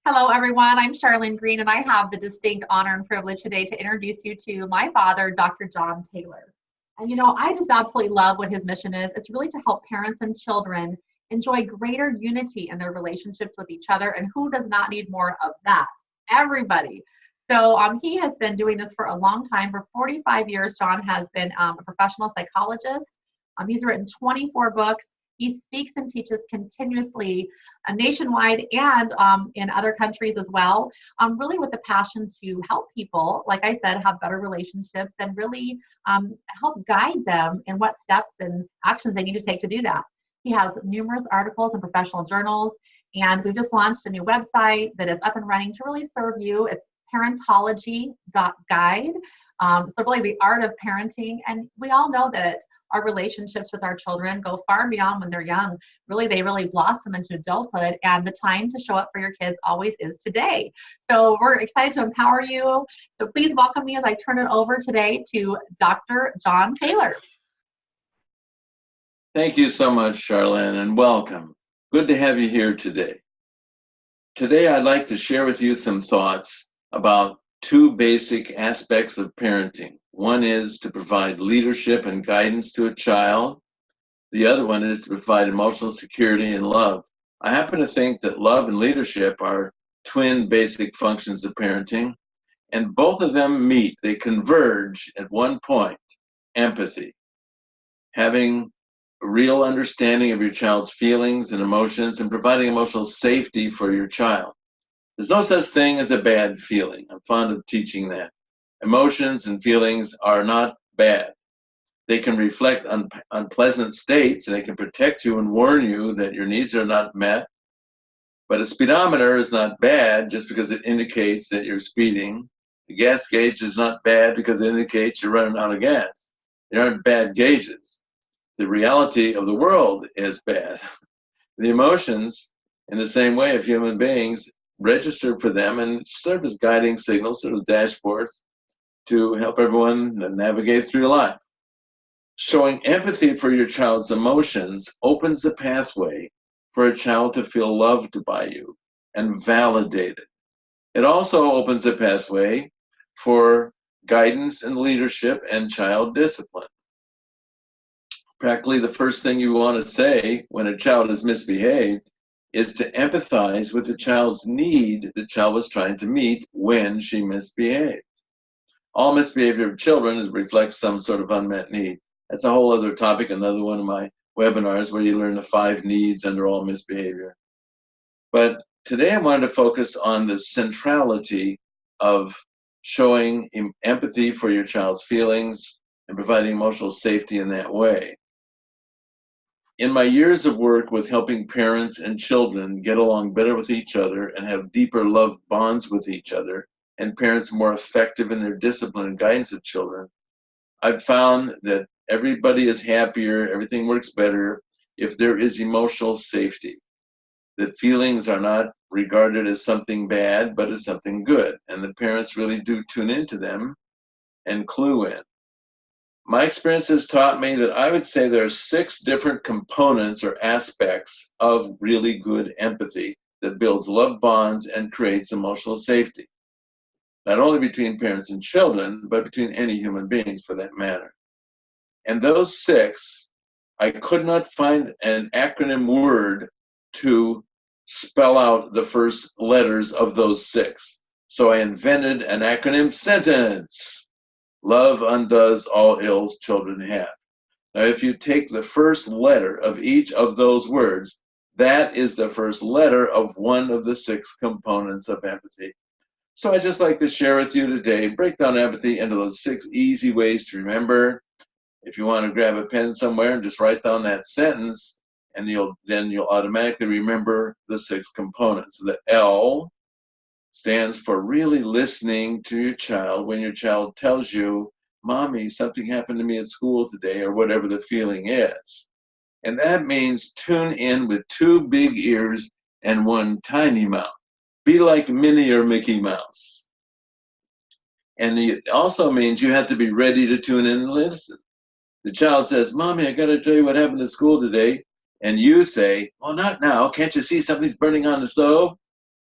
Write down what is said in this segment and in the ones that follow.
Hello, everyone. I'm Charlene Green, and I have the distinct honor and privilege today to introduce you to my father, Dr. John Taylor. And I just absolutely love what his mission is. It's really to help parents and children enjoy greater unity in their relationships with each other. And who does not need more of that? Everybody. So he has been doing this for a long time. For 45 years, John has been a professional psychologist. He's written 24 books. He speaks and teaches continuously nationwide and in other countries as well, really with the passion to help people, like I said, have better relationships and really help guide them in what steps and actions they need to take to do that. He has numerous articles in professional journals, and we've just launched a new website that is up and running to really serve you. It's Parentology.Guide. So really the art of parenting. And we all know that our relationships with our children go far beyond when they're young. Really, they really blossom into adulthood, and the time to show up for your kids always is today. So we're excited to empower you. So please welcome me as I turn it over today to Dr. John Taylor. Thank you so much, Charlene, and welcome. Good to have you here today. Today, I'd like to share with you some thoughts about two basic aspects of parenting. One is to provide leadership and guidance to a child. The other one is to provide emotional security and love. I happen to think that love and leadership are twin basic functions of parenting, and both of them meet, they converge at one point: empathy. Having a real understanding of your child's feelings and emotions and providing emotional safety for your child. There's no such thing as a bad feeling. I'm fond of teaching that. Emotions and feelings are not bad. They can reflect unpleasant states, and they can protect you and warn you that your needs are not met. But a speedometer is not bad just because it indicates that you're speeding. The gas gauge is not bad because it indicates you're running out of gas. They aren't bad gauges. The reality of the world is bad. The emotions, in the same way of human beings, register for them and serve as guiding signals, sort of dashboards, to help everyone navigate through life. Showing empathy for your child's emotions opens the pathway for a child to feel loved by you and validated. It also opens a pathway for guidance and leadership and child discipline. Practically, the first thing you want to say when a child is misbehaved is to empathize with the child's need the child was trying to meet when she misbehaved. All misbehavior of children reflects some sort of unmet need. That's a whole other topic, another one of my webinars where you learn the 5 needs under all misbehavior. But today I wanted to focus on the centrality of showing empathy for your child's feelings and providing emotional safety in that way. In my years of work with helping parents and children get along better with each other and have deeper love bonds with each other, and parents more effective in their discipline and guidance of children, I've found that everybody is happier, everything works better if there is emotional safety, that feelings are not regarded as something bad, but as something good, and the parents really do tune into them and clue in. My experience has taught me that I would say there are 6 different components or aspects of really good empathy that builds love bonds and creates emotional safety. Not only between parents and children, but between any human beings for that matter. And those 6, I could not find an acronym word to spell out the first letters of those 6. So I invented an acronym sentence. Love undoes all ills children have. Now, if you take the first letter of each of those words, that is the first letter of one of the 6 components of empathy. So I'd just like to share with you today, break down empathy into those 6 easy ways to remember. If you want to grab a pen somewhere and just write down that sentence, and then you'll automatically remember the 6 components. The L stands for really listening to your child when your child tells you, "Mommy, something happened to me at school today," or whatever the feeling is. And that means tune in with 2 big ears and 1 tiny mouth. Be like Minnie or Mickey Mouse. And it also means you have to be ready to tune in and listen. The child says, "Mommy, I got to tell you what happened at school today." And you say, "Well, not now. Can't you see something's burning on the stove?"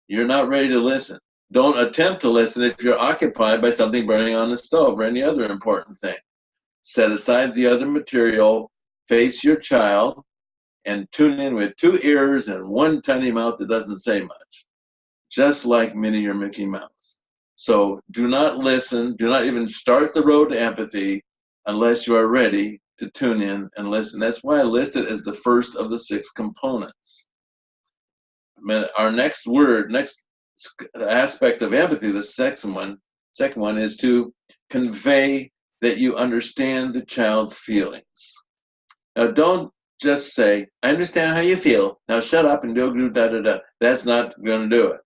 You're not ready to listen. Don't attempt to listen if you're occupied by something burning on the stove or any other important thing. Set aside the other material, face your child, and tune in with 2 ears and 1 tiny mouth that doesn't say much, just like Minnie or Mickey Mouse. So do not listen, do not even start the road to empathy unless you are ready to tune in and listen. That's why I list it as the first of the 6 components. Our next aspect of empathy, the second one is to convey that you understand the child's feelings. Now, don't just say, I understand how you feel. Now shut up and do da da da. That's not going to do it.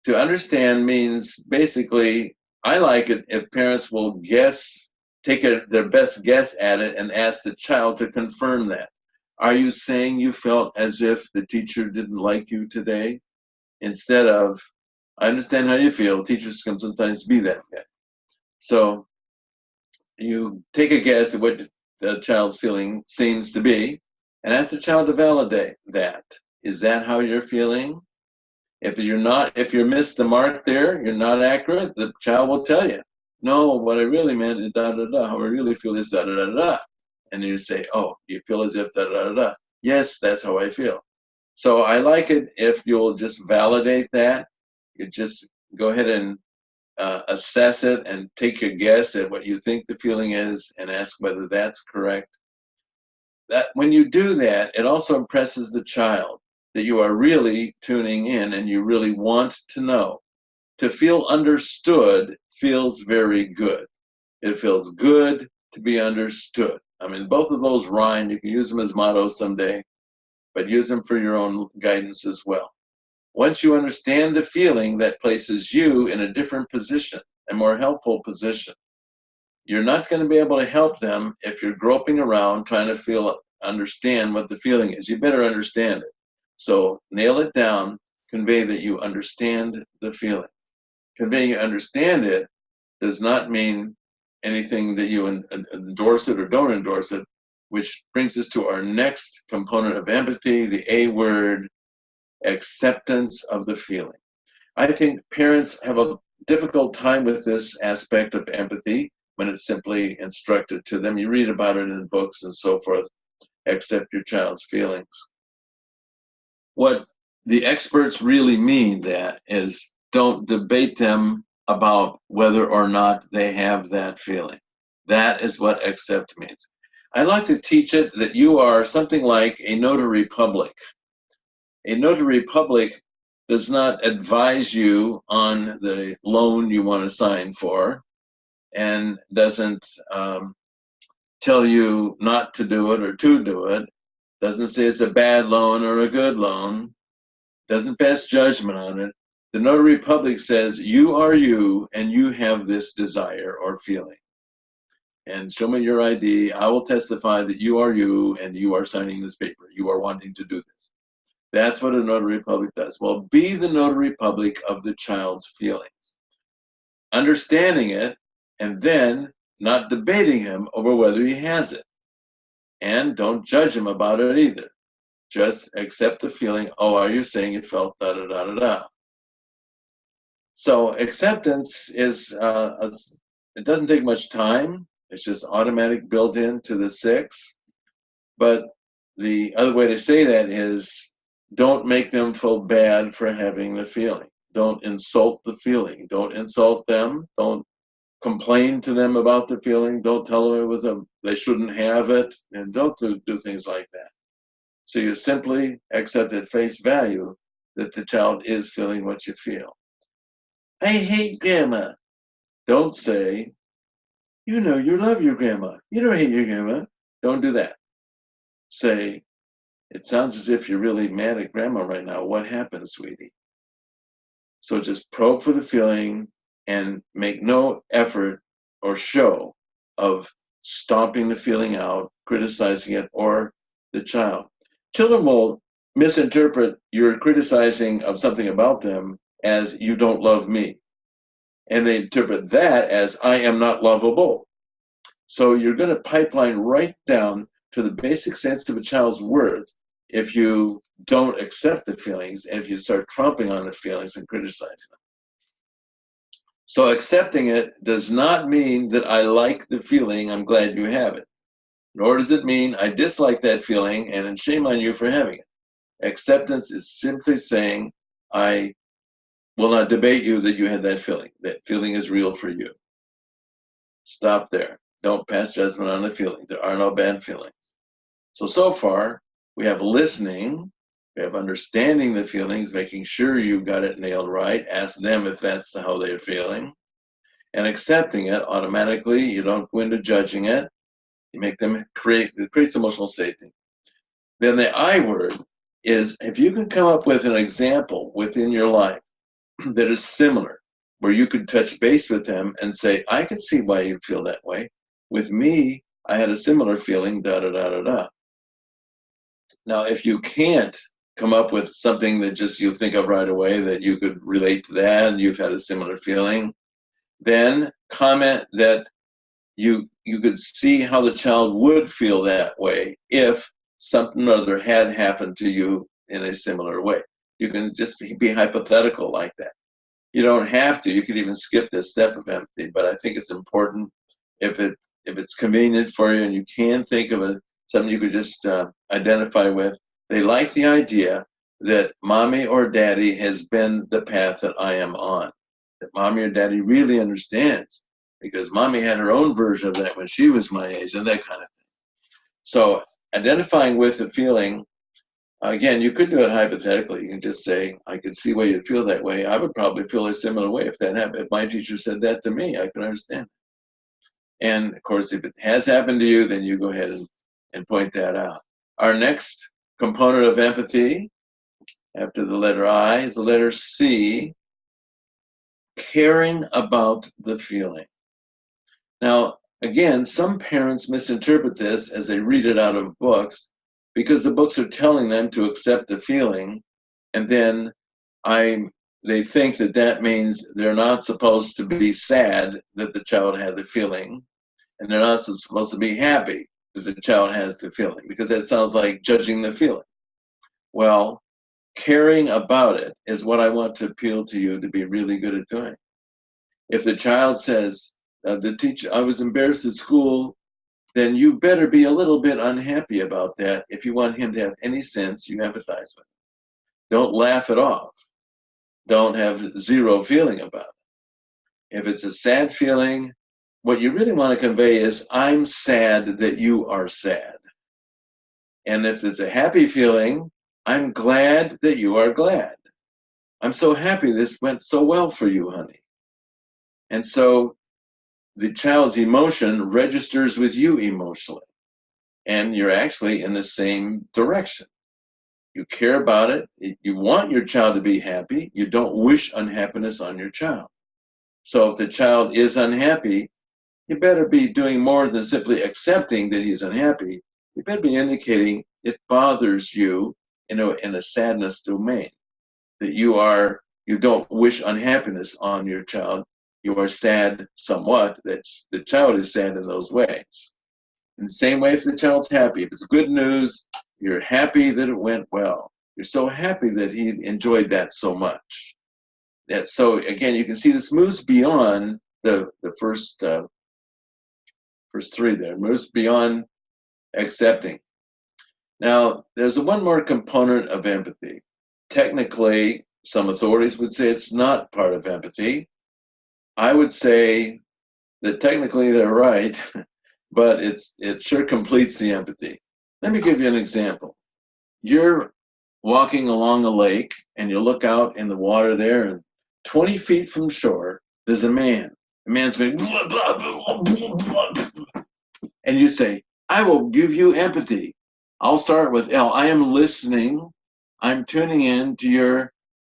To understand means basically, I like it if parents will take their best guess at it and ask the child to confirm that. Are you saying you felt as if the teacher didn't like you today? Instead of, I understand how you feel. Teachers can sometimes be that guy. So you take a guess at what the child's feeling seems to be and ask the child to validate that. Is that how you're feeling? If you miss the mark there, you're not accurate, the child will tell you. No, what I really meant is da da da. How I really feel is da da da da. And you say, oh, you feel as if da da da da. Yes, that's how I feel. So I like it if you'll just validate that. You just go ahead and assess it and take your guess at what you think the feeling is and ask whether that's correct. That when you do that, it also impresses the child that you are really tuning in and you really want to know. To feel understood feels very good. It feels good to be understood. I mean, both of those rhyme. You can use them as mottos someday, but use them for your own guidance as well. Once you understand the feeling, that places you in a different position, a more helpful position. You're not going to be able to help them if you're groping around trying to understand what the feeling is. You better understand it. So nail it down, convey that you understand the feeling. Conveying you understand it does not mean anything that you endorse it or don't endorse it, which brings us to our next component of empathy, the A word, acceptance of the feeling. I think parents have a difficult time with this aspect of empathy when it's simply instructed to them. You read about it in books and so forth. Accept your child's feelings. What the experts really mean that is don't debate them about whether or not they have that feeling. That is what accept means. I like to teach it that you are something like a notary public. A notary public does not advise you on the loan you want to sign for and doesn't tell you not to do it or to do it, doesn't say it's a bad loan or a good loan, doesn't pass judgment on it. The notary public says you are you and you have this desire or feeling. And show me your ID. I will testify that you are you and you are signing this paper. You are wanting to do this. That's what a notary public does. Well, be the notary public of the child's feelings. Understanding it and then not debating him over whether he has it. And don't judge him about it either. Just accept the feeling, oh, are you saying you felt da da da da da? So acceptance is, it doesn't take much time. It's just automatic built into the 6. But the other way to say that is don't make them feel bad for having the feeling. Don't insult the feeling. Don't insult them. Don't complain to them about the feeling. Don't tell them they shouldn't have it. And don't do things like that. So you simply accept at face value that the child is feeling what you feel. I hate grandma. Don't say, you know you love your grandma. You don't hate your grandma. Don't do that. Say, it sounds as if you're really mad at grandma right now. What happened, sweetie? So just probe for the feeling and make no effort or show of stomping the feeling out, criticizing it, or the child. Children will misinterpret your criticizing of something about them as you don't love me. And they interpret that as I am not lovable. So you're going to pipeline right down to the basic sense of a child's worth if you don't accept the feelings, and if you start trumping on the feelings and criticizing them. So accepting it does not mean that I like the feeling, I'm glad you have it. Nor does it mean I dislike that feeling and shame on you for having it. Acceptance is simply saying, I will not debate you that you had that feeling. That feeling is real for you. Stop there. Don't pass judgment on the feeling. There are no bad feelings. So far, we have listening, we have understanding the feelings, making sure you got it nailed right, ask them if that's how they're feeling, and accepting it automatically. You don't go into judging it. You make them it creates emotional safety. Then the I word is if you can come up with an example within your life that is similar, where you could touch base with them and say, I can see why you feel that way. With me, I had a similar feeling, da da da da da. Now, if you can't come up with something that just you think of right away that you could relate to that, and you've had a similar feeling, then comment that you could see how the child would feel that way if something or other had happened to you in a similar way. You can just be hypothetical like that. You don't have to. You could even skip this step of empathy, but I think it's important if it's convenient for you and you can think of something you could just identify with. They like the idea that mommy or daddy has been the path that I am on, that mommy or daddy really understands, because mommy had her own version of that when she was my age and that kind of thing. So identifying with the feeling, again, you could do it hypothetically. You can just say, I could see why you'd feel that way. I would probably feel a similar way if that happened. If my teacher said that to me, I can understand. And of course, if it has happened to you, then you go ahead and point that out. Our next component of empathy, after the letter I, is the letter C, caring about the feeling. Now, again, some parents misinterpret this as they read it out of books because the books are telling them to accept the feeling, and then they think that means they're not supposed to be sad that the child had the feeling, and they're not supposed to be happy that the child has the feeling, because that sounds like judging the feeling. Well, caring about it is what I want to appeal to you to be really good at doing. If the child says, the teacher, I was embarrassed at school, then you better be a little bit unhappy about that if you want him to have any sense you empathize with. Don't laugh it off. Don't have zero feeling about it. If it's a sad feeling, what you really want to convey is, I'm sad that you are sad. And if it's a happy feeling, I'm glad that you are glad. I'm so happy this went so well for you, honey. And so the child's emotion registers with you emotionally, and you're actually in the same direction. You care about it. You want your child to be happy. You don't wish unhappiness on your child. So if the child is unhappy, you better be doing more than simply accepting that he's unhappy. You better be indicating it bothers you in a sadness domain, that you don't wish unhappiness on your child. You are sad somewhat that the child is sad in those ways. In the same way, if the child's happy, if it's good news, you're happy that it went well. You're so happy that he enjoyed that so much. So again, you can see this moves beyond the first three there. It moves beyond accepting. Now, there's one more component of empathy. Technically, some authorities would say it's not part of empathy. I would say that technically they're right, but it sure completes the empathy. Let me give you an example. You're walking along a lake and you look out in the water there, and 20 feet from shore, there's a man. The man's going, blah, blah, blah, blah, blah. And you say, I will give you empathy. I'll start with L. I am listening. I'm tuning in to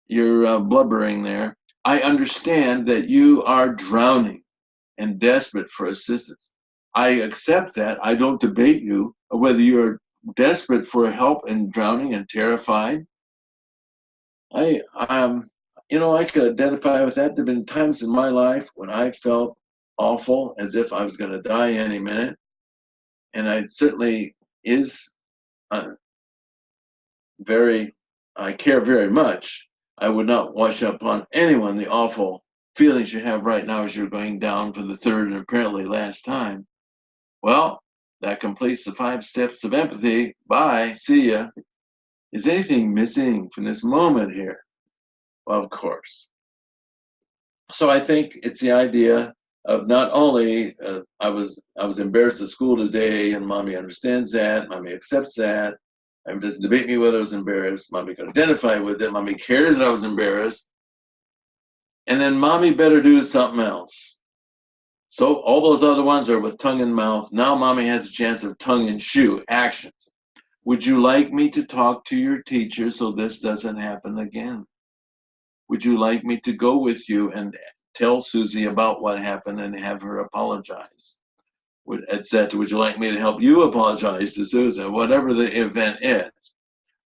your blubbering there. I understand that you are drowning and desperate for assistance. I accept that. I don't debate you whether you're desperate for help and drowning and terrified. I could identify with that. There have been times in my life when I felt awful, as if I was going to die any minute, and it certainly is I care very much, I would not wash upon anyone the awful feelings you have right now as you're going down for the third and apparently last time. Well, that completes the 5 steps of empathy. Bye. See ya. Is anything missing from this moment here? Well, of course. So I think it's the idea of not only I was embarrassed at school today, and mommy understands that, mommy accepts that. Mommy doesn't debate me whether I was embarrassed. Mommy can identify with it. Mommy cares that I was embarrassed. And then mommy better do something else. So all those other ones are with tongue in mouth. Now mommy has a chance of tongue in shoe actions. Would you like me to talk to your teacher so this doesn't happen again? Would you like me to go with you and tell Susie about what happened and have her apologize? Etc. Would you like me to help you apologize to Susan? Whatever the event is.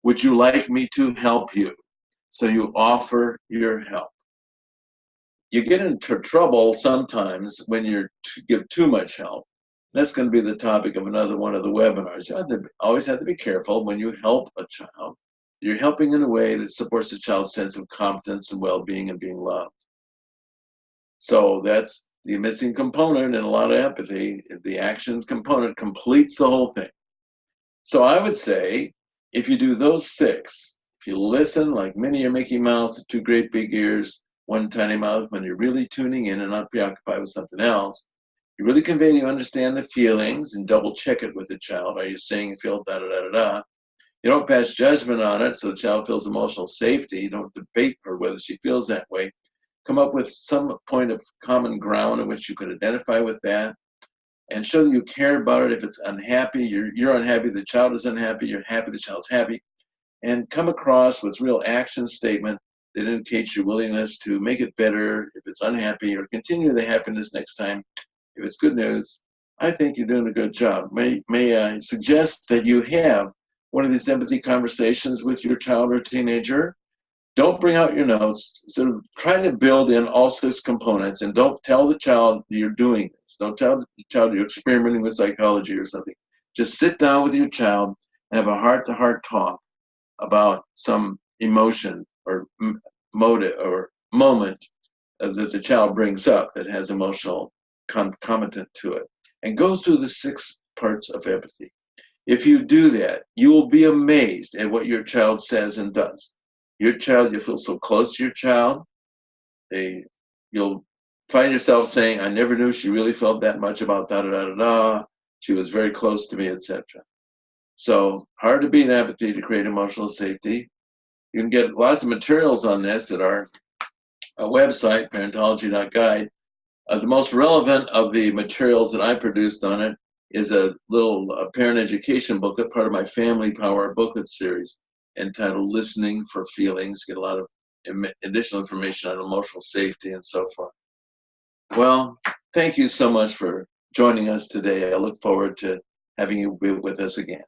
Would you like me to help you? So you offer your help. You get into trouble sometimes when you give too much help. That's going to be the topic of another one of the webinars. You always have to be careful when you help a child. You're helping in a way that supports the child's sense of competence and well-being and being loved. So that's the missing component in a lot of empathy. The actions component completes the whole thing. So I would say, if you do those 6, if you listen like Minnie or Mickey Mouse to 2 great big ears, 1 tiny mouth, when you're really tuning in and not preoccupied with something else, you really convey you understand the feelings and double check it with the child. Are you saying you feel da-da-da-da-da? You don't pass judgment on it so the child feels emotional safety. You don't debate her whether she feels that way. Come up with some point of common ground in which you could identify with that and show that you care about it. If it's unhappy, you're unhappy, the child is unhappy, you're happy, the child's happy. And come across with real action statement that indicates your willingness to make it better if it's unhappy, or continue the happiness next time if it's good news. I think you're doing a good job. May I suggest that you have one of these empathy conversations with your child or teenager? Don't bring out your notes. So try to build in all 6 components, and don't tell the child that you're doing this. Don't tell the child you're experimenting with psychology or something. Just sit down with your child and have a heart-to-heart talk about some emotion or motive or moment that the child brings up that has emotional concomitant to it. And go through the 6 parts of empathy. If you do that, you will be amazed at what your child says and does. Your child, you feel so close to your child, you'll find yourself saying, I never knew she really felt that much about da-da-da-da-da. She was very close to me, etc. So hard to beat empathy to create emotional safety. You can get lots of materials on this at our website, Parentology.Guide. The most relevant of the materials that I produced on it is a little parent education booklet, part of my Family Power booklet series, entitled Listening for Feelings. Get a lot of additional information on emotional safety and so forth. Well, thank you so much for joining us today. I look forward to having you be with us again.